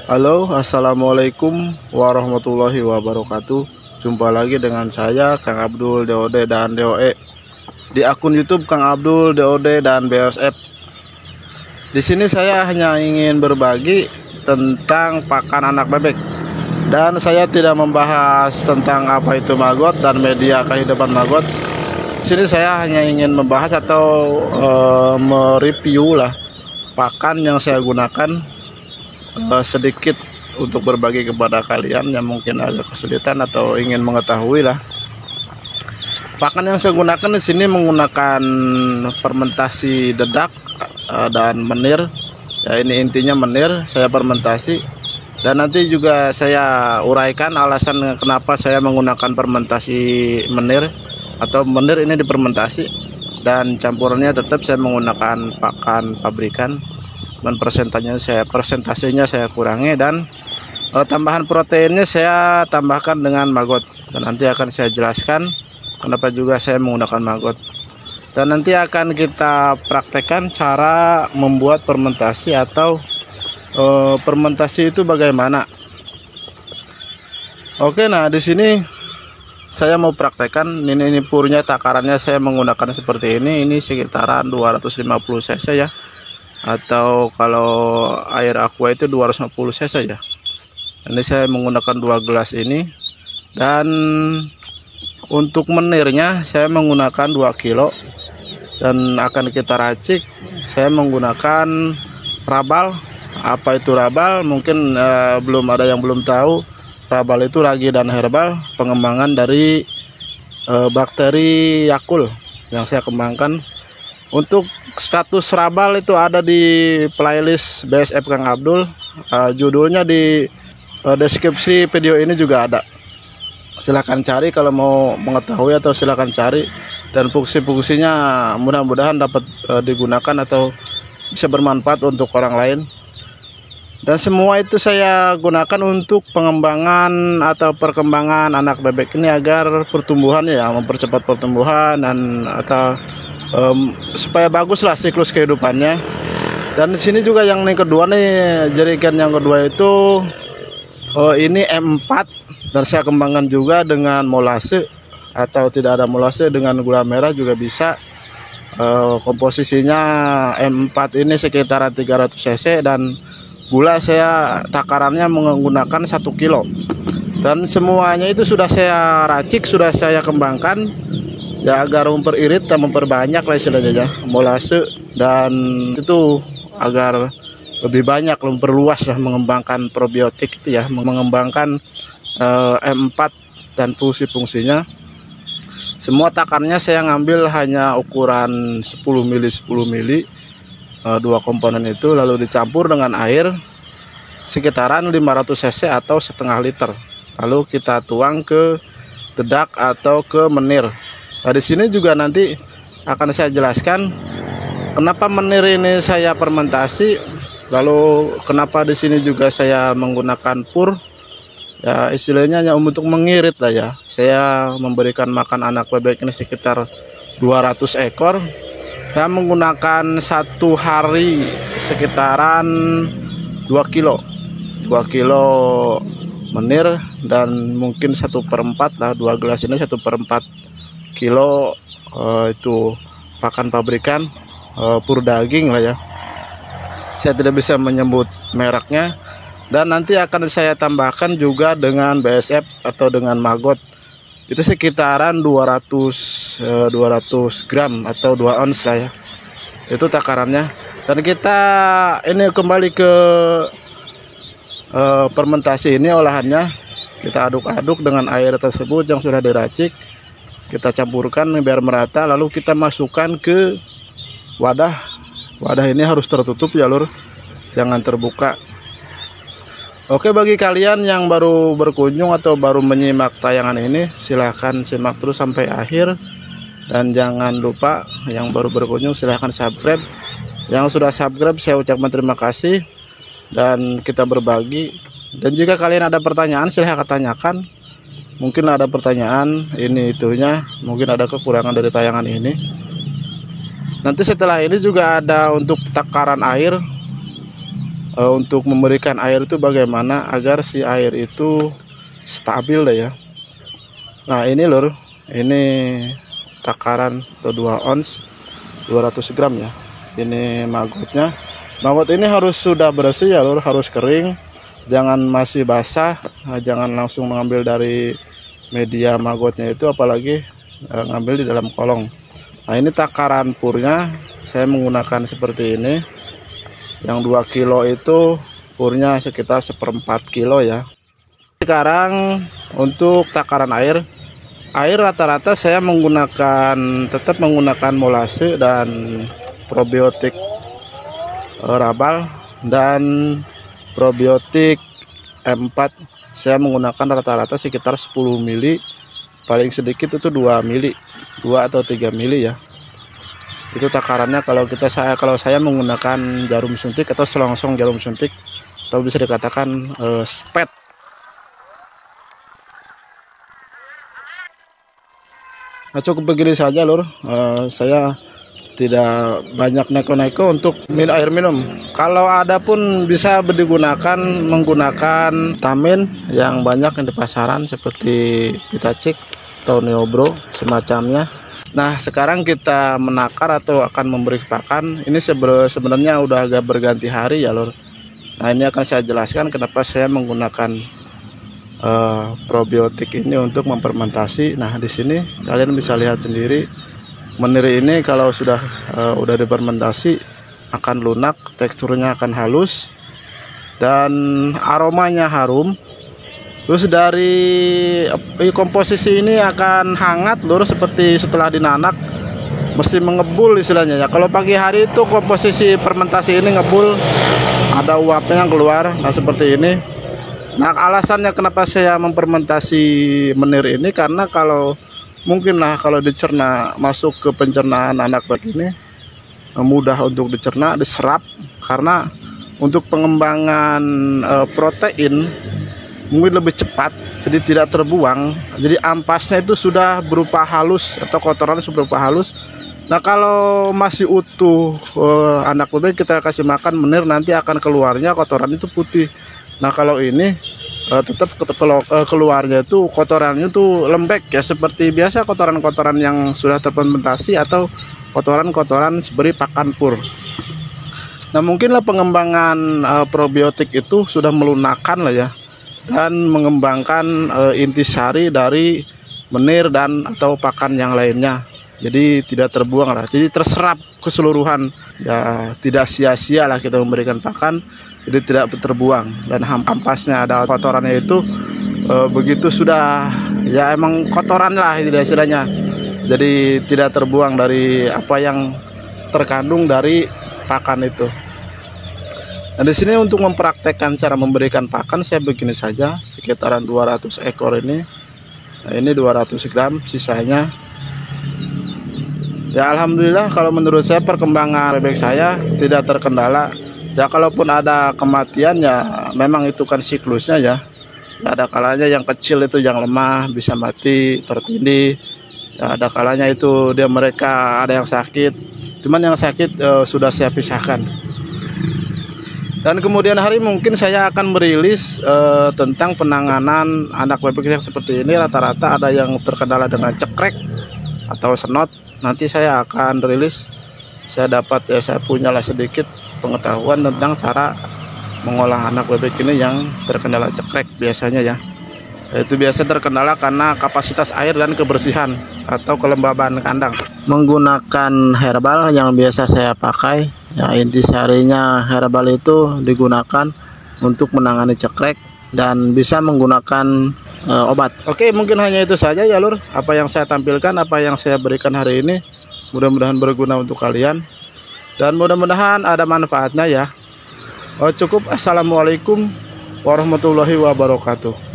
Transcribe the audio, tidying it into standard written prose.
Halo, assalamualaikum warahmatullahi wabarakatuh. Jumpa lagi dengan saya, Kang Abdul DOD dan DOE di akun YouTube Kang Abdul DOD dan BSF. Di sini saya hanya ingin berbagi tentang pakan anak bebek, dan saya tidak membahas tentang apa itu maggot dan media kehidupan maggot. Di sini saya hanya ingin membahas atau mereview lah pakan yang saya gunakan, sedikit untuk berbagi kepada kalian yang mungkin agak kesulitan atau ingin mengetahui lah. Pakan yang saya gunakan di sini menggunakan fermentasi dedak dan menir. Ya, ini intinya menir saya fermentasi, dan nanti juga saya uraikan alasan kenapa saya menggunakan fermentasi menir atau menir ini difermentasi, dan campurannya tetap saya menggunakan pakan pabrikan. Dan persentasenya saya kurangi, dan tambahan proteinnya saya tambahkan dengan maggot, dan nanti akan saya jelaskan kenapa juga saya menggunakan maggot, dan nanti akan kita praktekkan cara membuat fermentasi atau fermentasi itu bagaimana. Oke, nah di sini saya mau praktekkan ini purnya, takarannya saya menggunakan seperti ini sekitaran 250 cc ya, atau kalau air aqua itu 250 cc saja. Ini saya menggunakan 2 gelas ini, dan untuk menirnya saya menggunakan 2 kilo, dan akan kita racik. Saya menggunakan rabal. Apa itu rabal? Mungkin belum ada yang belum tahu. Rabal itu ragi dan herbal, pengembangan dari bakteri Yakul yang saya kembangkan. Untuk status rabal itu ada di playlist BSF Kang Abdul, judulnya di deskripsi video ini juga ada. Silahkan cari kalau mau mengetahui, atau silahkan cari, dan fungsi-fungsinya mudah-mudahan dapat digunakan atau bisa bermanfaat untuk orang lain. Dan semua itu saya gunakan untuk pengembangan atau perkembangan anak bebek ini agar pertumbuhannya ya, mempercepat pertumbuhan dan atau supaya baguslah siklus kehidupannya. Dan di sini juga yang kedua nih, jerigen yang kedua itu ini M4, dan saya kembangkan juga dengan molase, atau tidak ada molase dengan gula merah juga bisa. Komposisinya M4 ini sekitaran 300 cc, dan gula saya takarannya menggunakan 1 kilo, dan semuanya itu sudah saya racik, sudah saya kembangkan ya, agar memperirit dan memperbanyak lah istilahnya ya, molase, dan itu agar lebih banyak memperluas lah, mengembangkan probiotik itu ya, mengembangkan M4 dan fungsi-fungsinya. Semua takarnya saya ngambil hanya ukuran 10 mili 10 mili, dua komponen itu, lalu dicampur dengan air sekitaran 500 cc atau setengah liter, lalu kita tuang ke dedak atau ke menir. Nah, di sini juga nanti akan saya jelaskan kenapa menir ini saya fermentasi, lalu kenapa di sini juga saya menggunakan pur. Ya, istilahnya hanya untuk mengirit lah ya. Saya memberikan makan anak bebek ini sekitar 200 ekor. Saya menggunakan satu hari sekitaran 2 kilo. 2 kilo menir, dan mungkin 1/4 lah, 2 gelas ini 1/4 kilo itu pakan pabrikan, pur daging lah ya. Saya tidak bisa menyebut mereknya, dan nanti akan saya tambahkan juga dengan BSF atau dengan maggot. Itu sekitaran 200 gram atau 2 ons lah ya. Itu takarannya. Dan kita ini kembali ke fermentasi ini, olahannya kita aduk-aduk dengan air tersebut yang sudah diracik. Kita campurkan biar merata, lalu kita masukkan ke wadah. Wadah ini harus tertutup ya lur, jangan terbuka. Oke, bagi kalian yang baru berkunjung atau baru menyimak tayangan ini, silahkan simak terus sampai akhir. Dan jangan lupa yang baru berkunjung silahkan subscribe. Yang sudah subscribe saya ucapkan terima kasih, dan kita berbagi. Dan jika kalian ada pertanyaan silahkan tanyakan. Mungkin ada pertanyaan ini itunya, mungkin ada kekurangan dari tayangan ini. Nanti setelah ini juga ada untuk takaran air untuk memberikan air itu bagaimana agar si air itu stabil deh ya. Nah ini lur, ini takaran atau 2 ons 200 gram ya. Ini magotnya. Magot ini harus sudah bersih ya lur, harus kering, jangan masih basah. Nah, jangan langsung mengambil dari media magotnya itu, apalagi ngambil di dalam kolong. Nah ini takaran purnya saya menggunakan seperti ini. Yang 2 kilo itu purnya sekitar 1/4 kilo ya. Sekarang untuk takaran air rata-rata saya tetap menggunakan molase dan probiotik rabal dan probiotik M4. Saya menggunakan rata-rata sekitar 10 mili, paling sedikit itu 2 mili, 2 atau 3 mili ya. Itu takarannya kalau saya menggunakan jarum suntik atau selongsong jarum suntik, atau bisa dikatakan spet. Nah, cukup begini saja lur, saya tidak banyak neko-neko untuk air minum. Kalau ada pun bisa menggunakan vitamin yang banyak yang di pasaran seperti Vitacik atau Neobro semacamnya. Nah sekarang kita menakar atau akan memberi pakan. Ini sebenarnya udah agak berganti hari ya lur. Nah ini akan saya jelaskan kenapa saya menggunakan probiotik ini untuk memfermentasi. Nah di sini kalian bisa lihat sendiri, menir ini kalau sudah difermentasi akan lunak, teksturnya akan halus dan aromanya harum. Terus dari komposisi ini akan hangat lur, seperti setelah dinanak mesti mengebul istilahnya ya. Kalau pagi hari itu komposisi fermentasi ini ngebul, ada uapnya yang keluar. Nah seperti ini. Nah alasannya kenapa saya memfermentasi menir ini, karena kalau dicerna masuk ke pencernaan anak begini mudah untuk dicerna, diserap, karena untuk pengembangan protein mungkin lebih cepat, jadi tidak terbuang. Jadi ampasnya itu sudah berupa halus atau kotoran sudah berupa halus. Nah kalau masih utuh anak bebek kita kasih makan menir, nanti akan keluarnya kotoran itu putih. Nah kalau ini tetap keluarnya itu kotorannya itu lembek ya, seperti biasa kotoran-kotoran yang sudah terfermentasi atau kotoran-kotoran seperti pakan pur. Nah mungkinlah pengembangan probiotik itu sudah melunakkan lah ya, dan mengembangkan intisari dari menir dan atau pakan yang lainnya. Jadi tidak terbuang lah, jadi terserap keseluruhan ya, tidak sia-sia lah kita memberikan pakan, jadi tidak terbuang. Dan ampasnya ada kotorannya itu begitu sudah ya emang kotoran lah istilahnya, jadi tidak terbuang dari apa yang terkandung dari pakan itu. Nah di sini untuk mempraktekkan cara memberikan pakan saya begini saja, sekitaran 200 ekor ini. Nah ini 200 gram, sisanya ya alhamdulillah kalau menurut saya perkembangan bebek saya tidak terkendala. Ya kalaupun ada kematian ya memang itu kan siklusnya ya. Ya ada kalanya yang kecil itu yang lemah bisa mati tertindih. Ya ada kalanya itu mereka ada yang sakit. Cuman yang sakit sudah saya pisahkan. Dan kemudian hari mungkin saya akan merilis tentang penanganan anak bebek yang seperti ini. Rata-rata ada yang terkendala dengan cekrek atau senot. Nanti saya akan rilis. Saya punyalah sedikit pengetahuan tentang cara mengolah anak bebek ini yang terkendala cekrek biasanya ya. Itu biasa terkendala karena kapasitas air dan kebersihan atau kelembaban kandang. Menggunakan herbal yang biasa saya pakai ya, intisarinya herbal itu digunakan untuk menangani cekrek dan bisa menggunakan obat. Oke, mungkin hanya itu saja ya lur, apa yang saya tampilkan, apa yang saya berikan hari ini. Mudah-mudahan berguna untuk kalian dan mudah-mudahan ada manfaatnya ya. Cukup. Assalamualaikum warahmatullahi wabarakatuh.